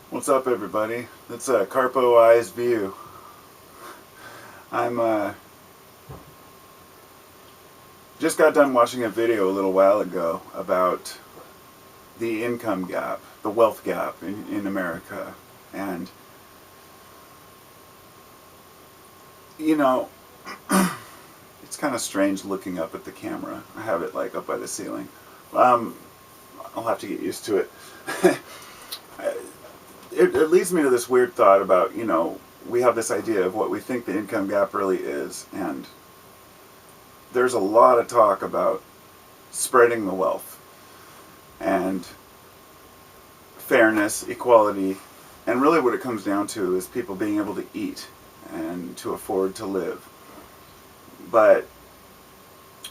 What's up, everybody? It's a Carpo Eyes View. I'm just got done watching a video a little while ago about the income gap, the wealth gap in America. And, you know, it's kind of strange looking up at the camera. I have it like up by the ceiling. I'll have to get used to it. It leads me to this weird thought about, we have this idea of what we think the income gap really is, and there's a lot of talk about spreading the wealth and fairness, equality, and really what it comes down to is people being able to eat and to afford to live. But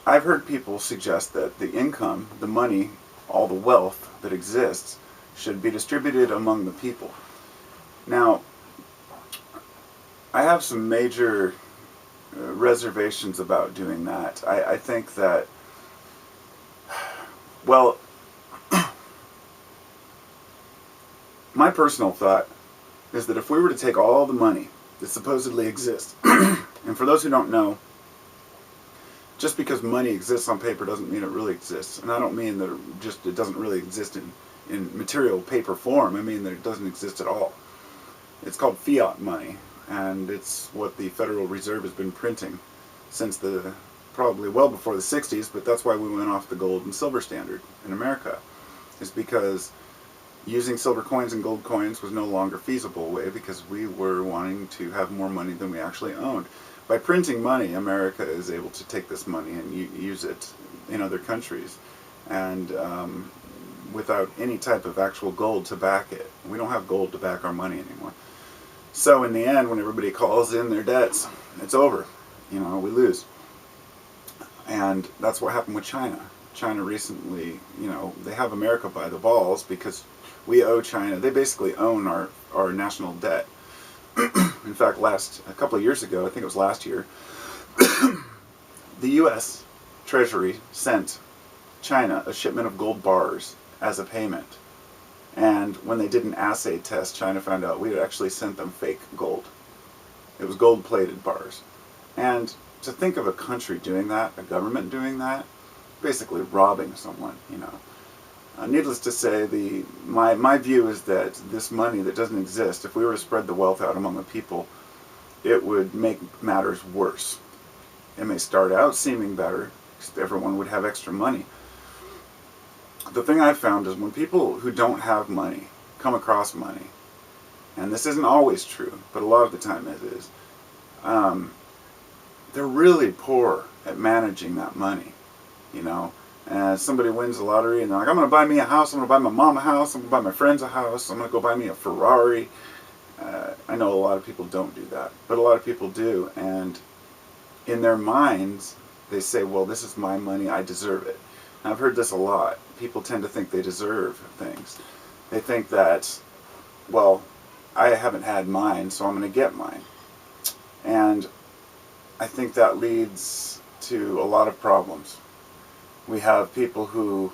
I've heard people suggest that the income, the money, all the wealth that exists should be distributed among the people. Now, I have some major reservations about doing that. I think that, well, my personal thought is that if we were to take all the money that supposedly exists, and for those who don't know, just because money exists on paper doesn't mean it really exists. And I don't mean that it doesn't really exist in material paper form. I mean that it doesn't exist at all. It's called fiat money, and it's what the Federal Reserve has been printing since probably well before the 60s, but that's why we went off the gold and silver standard in America, is because using silver coins and gold coins was no longer feasible way because we were wanting to have more money than we actually owned. By printing money, America is able to take this money and use it in other countries, and without any type of actual gold to back it. We don't have gold to back our money anymore. So in the end, when everybody calls in their debts, it's over. We lose. And that's what happened with China. China recently, they have America by the balls because we owe China. They basically own our national debt. In fact, a couple of years ago, I think it was last year, the U.S. Treasury sent China a shipment of gold bars as a payment. And when they did an assay test, China found out we had actually sent them fake gold. It was gold-plated bars. And to think of a country doing that, a government doing that, basically robbing someone, needless to say, my view is that this money that doesn't exist, if we were to spread the wealth out among the people, it would make matters worse. It may start out seeming better, because everyone would have extra money. The thing I've found is when people who don't have money come across money, and this isn't always true, but a lot of the time it is, they're really poor at managing that money, And somebody wins the lottery and they're like, I'm going to buy me a house, I'm going to buy my mom a house, I'm going to buy my friends a house, I'm going to go buy me a Ferrari. I know a lot of people don't do that, but a lot of people do, and in their minds, they say, well, this is my money, I deserve it. And I've heard this a lot. People tend to think they deserve things. They think that, well, I haven't had mine, so I'm going to get mine. And I think that leads to a lot of problems. We have people who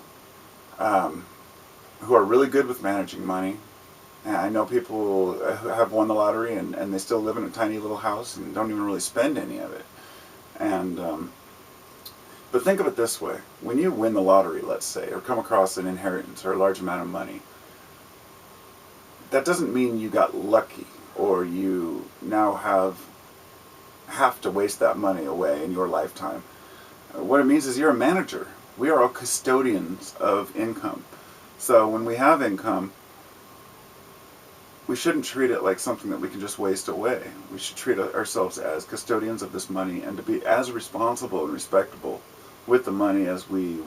are really good with managing money. And I know people who have won the lottery and they still live in a tiny little house and don't even really spend any of it. And but think of it this way. When you win the lottery, let's say, or come across an inheritance or a large amount of money, that doesn't mean you got lucky or you now have to waste that money away in your lifetime. What it means is you're a manager. We are all custodians of income. So when we have income, we shouldn't treat it like something that we can just waste away. We should treat ourselves as custodians of this money and to be as responsible and respectable with the money as we,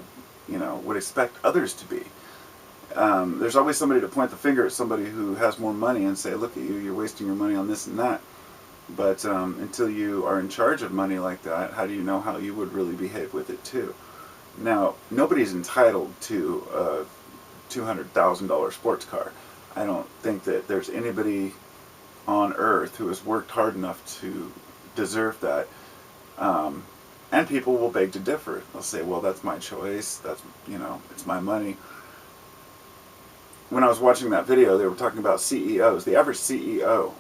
would expect others to be. There's always somebody to point the finger at somebody who has more money and say, look at you, you're wasting your money on this and that. But until you are in charge of money like that, how do you know how you would really behave with it too? Now, nobody's entitled to a $200,000 sports car. I don't think that there's anybody on earth who has worked hard enough to deserve that. And people will beg to differ. They'll say, well, that's my choice. That's, it's my money. when I was watching that video, they were talking about CEOs. The average CEO,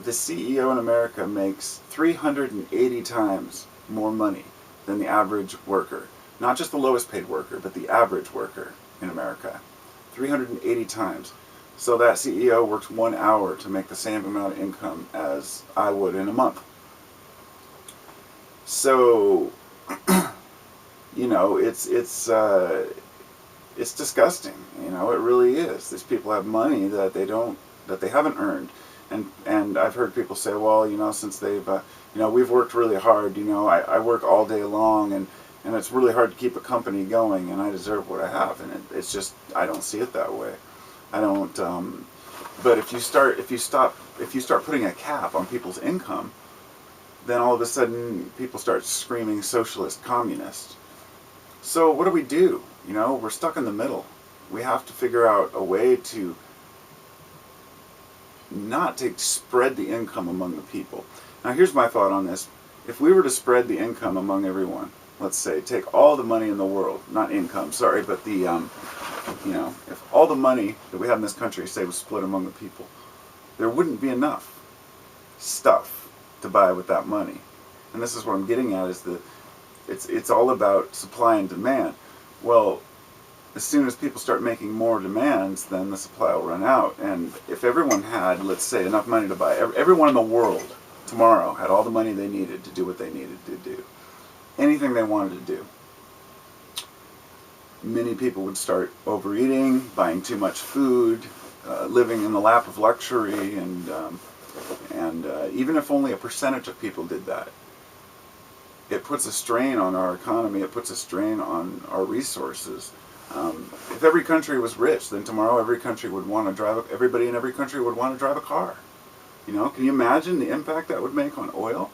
the CEO in America makes 380 times more money than the average worker. Not just the lowest paid worker, but the average worker in America. 380 times. So that CEO works 1 hour to make the same amount of income as I would in a month. So, you know, it's disgusting. You know, it really is. These people have money that they haven't earned, and I've heard people say, well, you know, since they've, you know, we've worked really hard. You know, I work all day long, and it's really hard to keep a company going, and I deserve what I have. And it's just, I don't see it that way. I don't. But if you start putting a cap on people's income, then all of a sudden people start screaming socialist communist. So what do? You know, we're stuck in the middle. We have to figure out a way to not to spread the income among the people. Now here's my thought on this. If we were to spread the income among everyone, let's say take all the money in the world, not income, sorry, but the, you know, if all the money that we have in this country, say, was split among the people, there wouldn't be enough stuff to buy with that money. And this is what I'm getting at, is that it's all about supply and demand. Well, as soon as people start making more demands, then the supply will run out. And if everyone had, let's say, enough money to buy, everyone in the world tomorrow had all the money they needed to do what they needed to do, anything they wanted to do, many people would start overeating, buying too much food, living in the lap of luxury, and even if only a percentage of people did that, it puts a strain on our economy, it puts a strain on our resources. If every country was rich, then tomorrow every country would want to drive, everybody in every country would want to drive a car. You know, can you imagine the impact that would make on oil?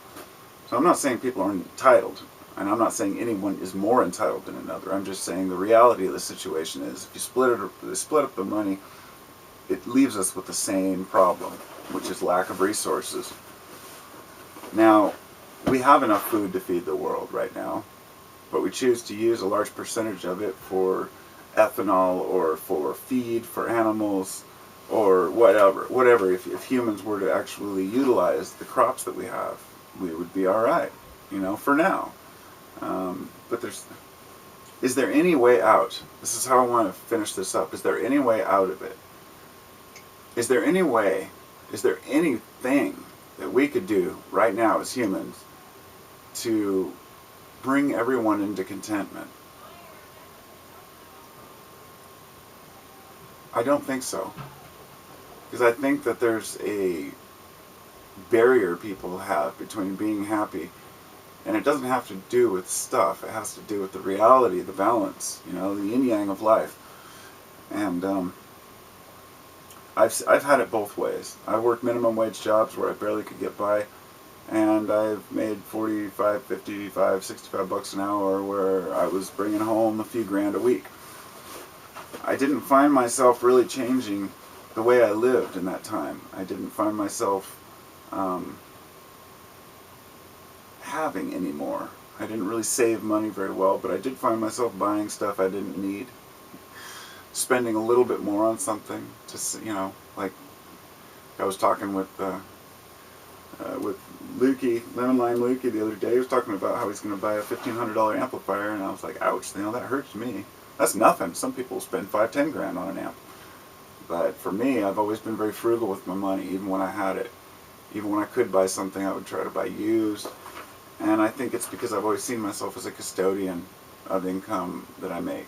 So I'm not saying people are entitled, and I'm not saying anyone is more entitled than another. I'm just saying the reality of the situation is, if you split up the money, it leaves us with the same problem, which is lack of resources. Now, we have enough food to feed the world right now, but we choose to use a large percentage of it for ethanol or for feed for animals or whatever. If humans were to actually utilize the crops that we have, we would be all right, you know, for now. But is there any way out? This is how I want to finish this up. Is there any way out of it? Is there anything that we could do right now as humans to bring everyone into contentment? I don't think so. Because I think that there's a barrier people have between being happy, and it doesn't have to do with stuff. It has to do with the reality, the balance, you know, the yin-yang of life. And I've had it both ways. I worked minimum wage jobs where I barely could get by, and I've made 45, 55, 65 bucks an hour where I was bringing home a few grand a week. I didn't find myself really changing the way I lived in that time. I didn't find myself having any more. I didn't really save money very well, but I did find myself buying stuff I didn't need, spending a little bit more on something. Just, you know, like I was talking with Lukey, Lemon Lime Lukey, the other day. He was talking about how he's going to buy a $1,500 amplifier, and I was like, ouch, you know, that hurts me. That's nothing. Some people spend 5-10 grand on an amp. But for me, I've always been very frugal with my money, even when I had it. Even when I could buy something, I would try to buy used. And I think it's because I've always seen myself as a custodian of income that I make.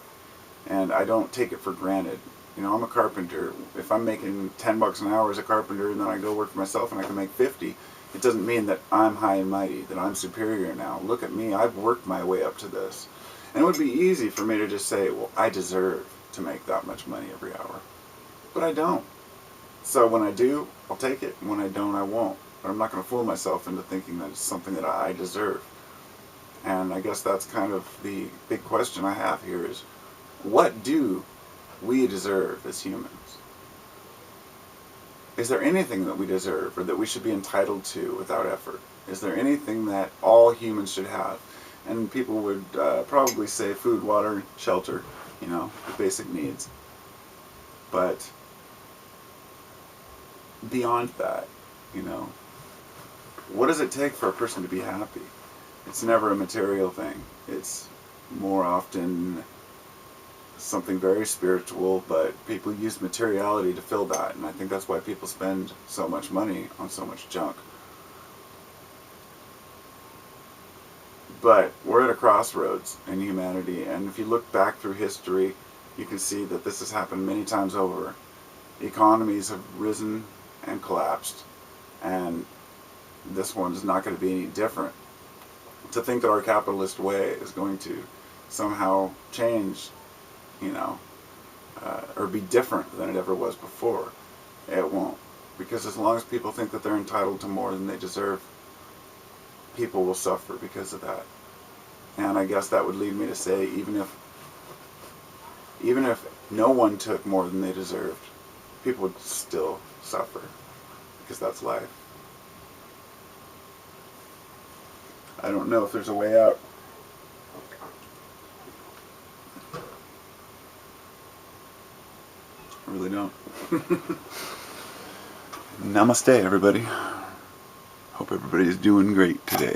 And I don't take it for granted. You know, I'm a carpenter. If I'm making 10 bucks an hour as a carpenter and then I go work for myself and I can make 50, it doesn't mean that I'm high and mighty, that I'm superior now. Look at me, I've worked my way up to this. And it would be easy for me to just say, well, I deserve to make that much money every hour. But I don't. So when I do, I'll take it. And when I don't, I won't. But I'm not going to fool myself into thinking that it's something that I deserve. And I guess that's kind of the big question I have here is, what do we deserve as humans? Is there anything that we deserve or that we should be entitled to without effort? Is there anything that all humans should have? And people would probably say food, water, shelter, you know, the basic needs. But beyond that, you know. What does it take for a person to be happy? It's never a material thing. It's more often something very spiritual, but people use materiality to fill that, and I think that's why people spend so much money on so much junk. But we're at a crossroads in humanity, and if you look back through history, you can see that this has happened many times over. Economies have risen and collapsed, and this one is not going to be any different. To think that our capitalist way is going to somehow change, you know, or be different than it ever was before, it won't. Because as long as people think that they're entitled to more than they deserve, people will suffer because of that. And I guess that would lead me to say, even if no one took more than they deserved, people would still suffer, because that's life. I don't know if there's a way out. I really don't. Namaste, everybody. Hope everybody's doing great today.